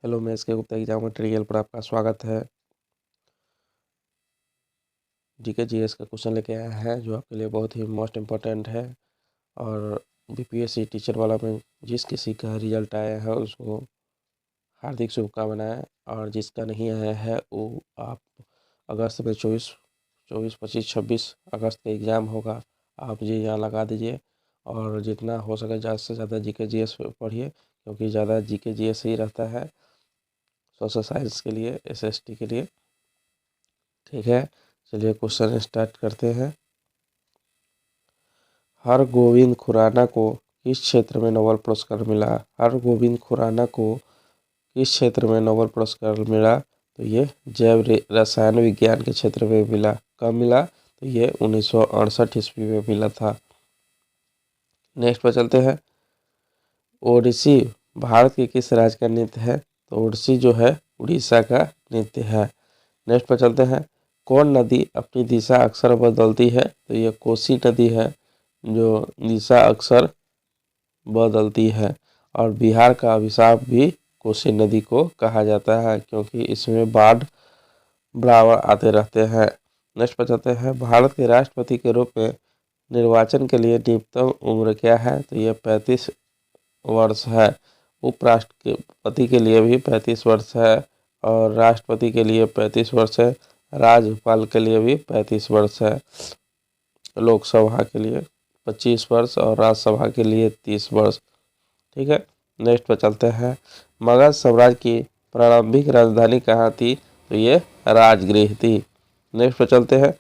Hello, मैं SK Gupta exam material पर आपका स्वागत है। जीके जीएस का क्वेश्चन लेके आया है जो आपके लिए बहुत ही मोस्ट इम्पोर्टेंट है। और बीपीएससी टीचर वाला में जिस किसी का रिजल्ट आया है उसको हार्दिक शुभकामनाएं, और जिसका नहीं आया है वो आप अगस्त में 24, 25, 26 अगस्त का एग्ज़ाम होगा। आप जी यहाँ लगा दीजिए और जितना हो सके ज़्यादा से ज़्यादा जीके जीएस पढ़िए, क्योंकि ज़्यादा जीके जीएस ही रहता है सोशल साइंस के लिए, एसएसटी के लिए। ठीक है, चलिए क्वेश्चन स्टार्ट करते हैं। हरगोविंद खुराना को किस क्षेत्र में नोबेल पुरस्कार मिला? हरगोविंद खुराना को किस क्षेत्र में नोबेल पुरस्कार मिला? तो ये जैव रसायन विज्ञान के क्षेत्र में मिला। कब मिला? तो ये 1968 ईस्वी में मिला था। नेक्स्ट पर चलते हैं। ओडिसी भारत के किस राज्य का नृत्य है? तो ओडिसी जो है उड़ीसा का नृत्य है। नेक्स्ट पर चलते हैं। कौन नदी अपनी दिशा अक्सर बदलती है? तो ये कोसी नदी है जो दिशा अक्सर बदलती है। और बिहार का अभिशाप भी कोसी नदी को कहा जाता है, क्योंकि इसमें बाढ़ बराबर आते रहते हैं। नेक्स्ट पर चलते हैं। भारत के राष्ट्रपति के रूप में निर्वाचन के लिए न्यूनतम उम्र क्या है? तो यह 35 वर्ष है। उपराष्ट्रपति के लिए भी 35 वर्ष है और राष्ट्रपति के लिए 35 वर्ष है। राज्यपाल के लिए भी 35 वर्ष है। लोकसभा के लिए 25 वर्ष और राज्यसभा के लिए 30 वर्ष। ठीक है, नेक्स्ट पर चलते हैं। मगध साम्राज्य की प्रारंभिक राजधानी कहाँ थी? तो ये राजगृह थी। नेक्स्ट पर चलते हैं।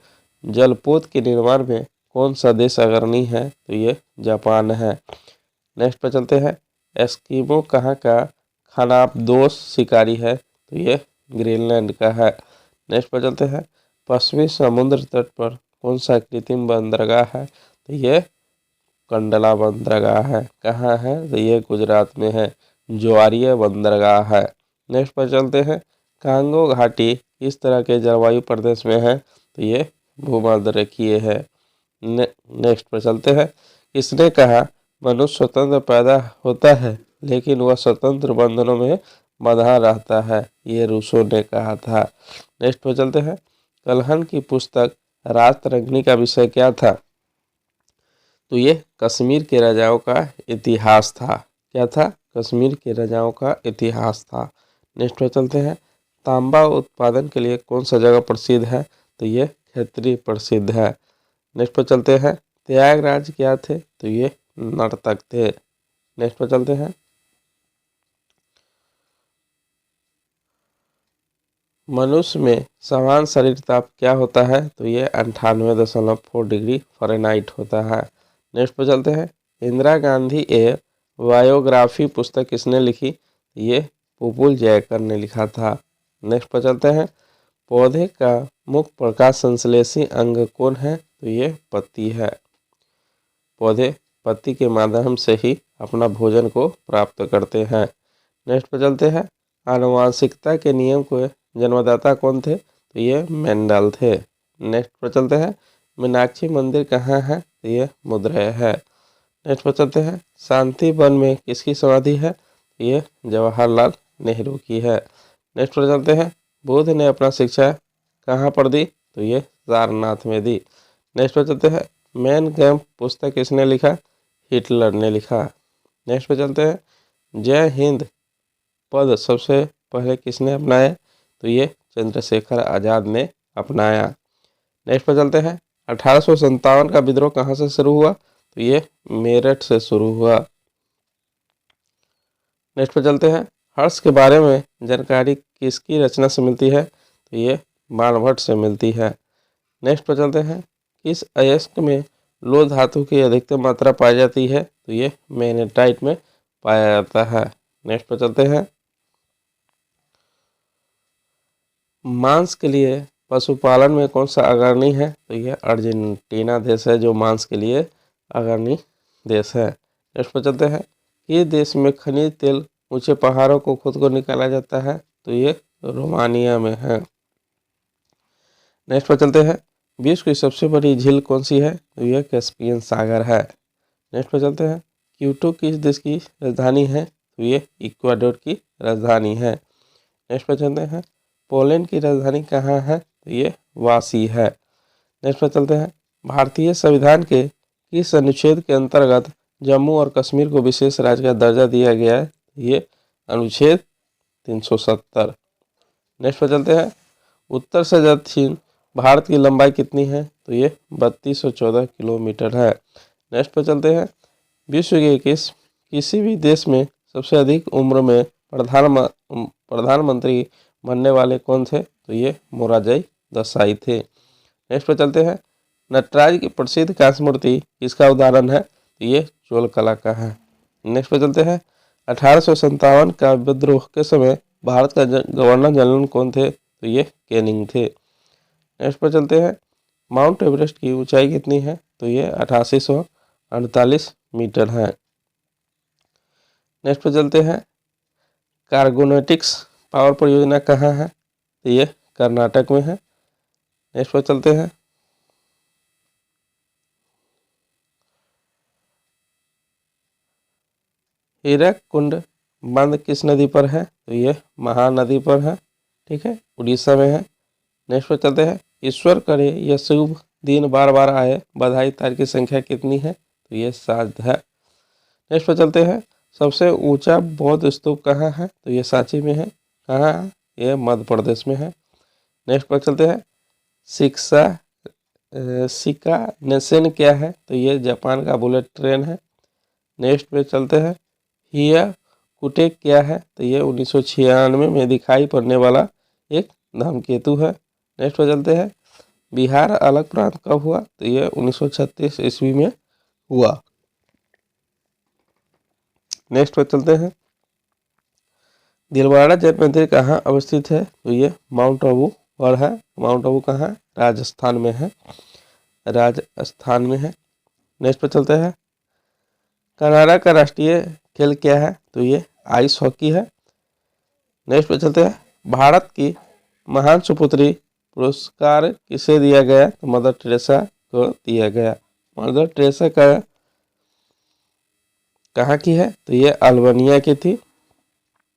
जलपोत के निर्माण में कौन सा देश अग्रणी है? तो ये जापान है। नेक्स्ट पर चलते हैं। एस्किमो कहाँ का खानाबदोश शिकारी है? तो ये ग्रीनलैंड का है। नेक्स्ट पर चलते हैं। पश्चिमी समुद्र तट पर कौन सा कृत्रिम बंदरगाह है? तो ये कंडला बंदरगाह है। कहाँ है? तो ये गुजरात में है, ज्वारीय बंदरगाह है। नेक्स्ट पर चलते हैं। कांगो घाटी किस तरह के जलवायु प्रदेश में है? तो ये भूमध्यरेखीय है। नेक्स्ट पर चलते हैं। किसने कहा मनुष्य स्वतंत्र पैदा होता है लेकिन वह स्वतंत्र बंधनों में बंधा रहता है? ये रूसो ने कहा था। नेक्स्ट पर चलते हैं। कल्हन की पुस्तक राजतरंगिणी का विषय क्या था? तो ये कश्मीर के राजाओं का इतिहास था। क्या था? कश्मीर के राजाओं का इतिहास था। नेक्स्ट पर चलते हैं। तांबा उत्पादन के लिए कौन सा जगह प्रसिद्ध है? तो ये खैतरी प्रसिद्ध है। नेक्स्ट पर चलते हैं। त्यागराज क्या थे? तो ये नर्तक थे। नेक्स्ट पर चलते हैं। मनुष्य में समान शरीर ताप क्या होता है? तो ये 98.4 डिग्री फ़ारेनहाइट होता है। नेक्स्ट पर चलते हैं। इंदिरा गांधी ए बायोग्राफी पुस्तक किसने लिखी? ये पुपुल जयकर ने लिखा था। नेक्स्ट पर चलते हैं। पौधे का मुख्य प्रकाश संश्लेषी अंग कौन है? तो ये पत्ती है। पौधे पत्ती के माध्यम से ही अपना भोजन को प्राप्त करते हैं। नेक्स्ट पर चलते हैं। आनुवांशिकता के नियम को जन्मदाता कौन थे? तो ये मेंडल थे। नेक्स्ट पर चलते हैं। मीनाक्षी मंदिर कहाँ है? तो ये मदुरै है। नेक्स्ट पर चलते हैं। शांति वन में किसकी समाधि है? ये जवाहरलाल नेहरू की है। नेक्स्ट पर चलते हैं। बुद्ध ने अपना शिक्षा कहाँ पर दी? तो ये सारनाथ में दी। नेक्स्ट पर चलते हैं। मैन कैम्प पुस्तक किसने लिखा? हिटलर ने लिखा। नेक्स्ट पर चलते हैं। जय हिंद पद सबसे पहले किसने अपनाया? तो ये चंद्रशेखर आज़ाद ने अपनाया। नेक्स्ट पर चलते हैं। 1857 का विद्रोह कहाँ से शुरू हुआ? तो ये मेरठ से शुरू हुआ। नेक्स्ट पर चलते हैं। हर्ष के बारे में जानकारी किसकी रचना से मिलती है? तो ये बाणभट्ट से मिलती है। नेक्स्ट पर चलते हैं। किस अयस्क में लोह धातु की अधिकतम मात्रा पाई जाती है? तो ये मैग्नेटाइट में पाया जाता है। नेक्स्ट पर चलते हैं। मांस के लिए पशुपालन में कौन सा अग्रणी है? तो यह अर्जेंटीना देश है जो मांस के लिए अग्रणी देश है। नेक्स्ट पर चलते हैं। ये देश में खनिज तेल ऊंचे पहाड़ों को खुद को निकाला जाता है? तो ये रोमानिया में है। नेक्स्ट पर चलते हैं। विश्व की सबसे बड़ी झील कौन सी है? तो यह कैस्पियन सागर है। नेक्स्ट पर चलते हैं। क्यूटो किस देश की राजधानी है? तो ये इक्वाडोर की राजधानी है। नेक्स्ट पे चलते हैं, पोलैंड की राजधानी कहाँ है? तो ये वासी है। नेक्स्ट पे चलते हैं, भारतीय संविधान के किस अनुच्छेद के अंतर्गत जम्मू और कश्मीर को विशेष राज्य का दर्जा दिया गया है? ये अनुच्छेद 370। नेक्स्ट पे चलते हैं, उत्तर से दक्षिण भारत की लंबाई कितनी है? तो ये 3214 किलोमीटर है। नेक्स्ट पे चलते हैं, विश्व के किसी भी देश में सबसे अधिक उम्र में प्रधानमंत्री बनने वाले कौन थे? तो ये मोरारजी देसाई थे। नेक्स्ट पे चलते हैं, नटराज की प्रसिद्ध कांस्य मूर्ति किसका उदाहरण है? तो ये चोल कला का है। नेक्स्ट पे चलते हैं, 1857 का विद्रोह के समय भारत का गवर्नर जनरल कौन थे? तो ये कैनिंग थे। नेक्स्ट पर चलते हैं, माउंट एवरेस्ट की ऊंचाई कितनी है? तो ये 8848 मीटर है। नेक्स्ट पर चलते हैं, कार्गोनेटिक्स पावर परियोजना कहाँ है? तो ये कर्नाटक में है। नेक्स्ट पर चलते हैं, हीराकुंड बांध किस नदी पर है? तो ये महानदी पर है। ठीक है, उड़ीसा में है। नेक्स्ट पर चलते हैं, ईश्वर करे यह शुभ दिन बार बार आए, बधाई तारीख की संख्या कितनी है? तो ये 7 है। नेक्स्ट पर चलते हैं, सबसे ऊंचा बौद्ध स्तूप कहाँ है? तो ये सांची में है। कहाँ है? ये मध्य प्रदेश में है। नेक्स्ट पर चलते हैं, शिका नेशन क्या है? तो ये जापान का बुलेट ट्रेन है। नेक्स्ट पे चलते हैं, हिया कुटे क्या है? तो ये 1996 में दिखाई पड़ने वाला एक धूमकेतु है। नेक्स्ट पे चलते हैं, बिहार अलग प्रांत कब हुआ? तो ये 1936 ईस्वी में हुआ। नेक्स्ट पे चलते हैं, दिलवाड़ा जैन मंदिर कहाँ अवस्थित है? तो ये माउंट आबू पर है। माउंट आबू कहाँ? राजस्थान में है। राजस्थान में है। नेक्स्ट पे चलते हैं, कनाडा का राष्ट्रीय खेल क्या है? तो ये आइस हॉकी है। नेक्स्ट पे चलते हैं, भारत की महान सुपुत्री पुरस्कार किसे दिया गया? तो मदर टेरेसा को दिया गया। मदर टेरेसा का कहाँ की है? तो ये अल्बानिया की थी,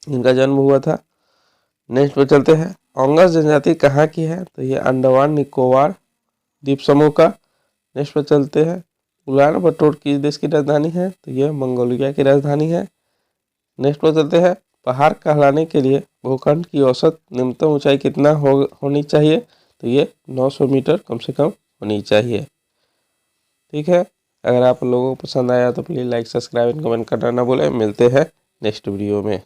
इनका जन्म हुआ था। नेक्स्ट पे चलते हैं, ओंगस जनजाति कहाँ की है? तो ये अंडमान निकोबार द्वीप समूह का। नेक्स्ट पे चलते हैं, उलान बटोर किस देश की राजधानी है? तो ये मंगोलिया की राजधानी है। नेक्स्ट पे चलते हैं, पहाड़ कहलाने के लिए भूखंड की औसत न्यूनतम ऊंचाई कितना होनी चाहिए? तो ये 900 मीटर कम से कम होनी चाहिए। ठीक है, अगर आप लोगों को पसंद आया तो please like, subscribe and comment करना ना भूलें। मिलते हैं नेक्स्ट वीडियो में।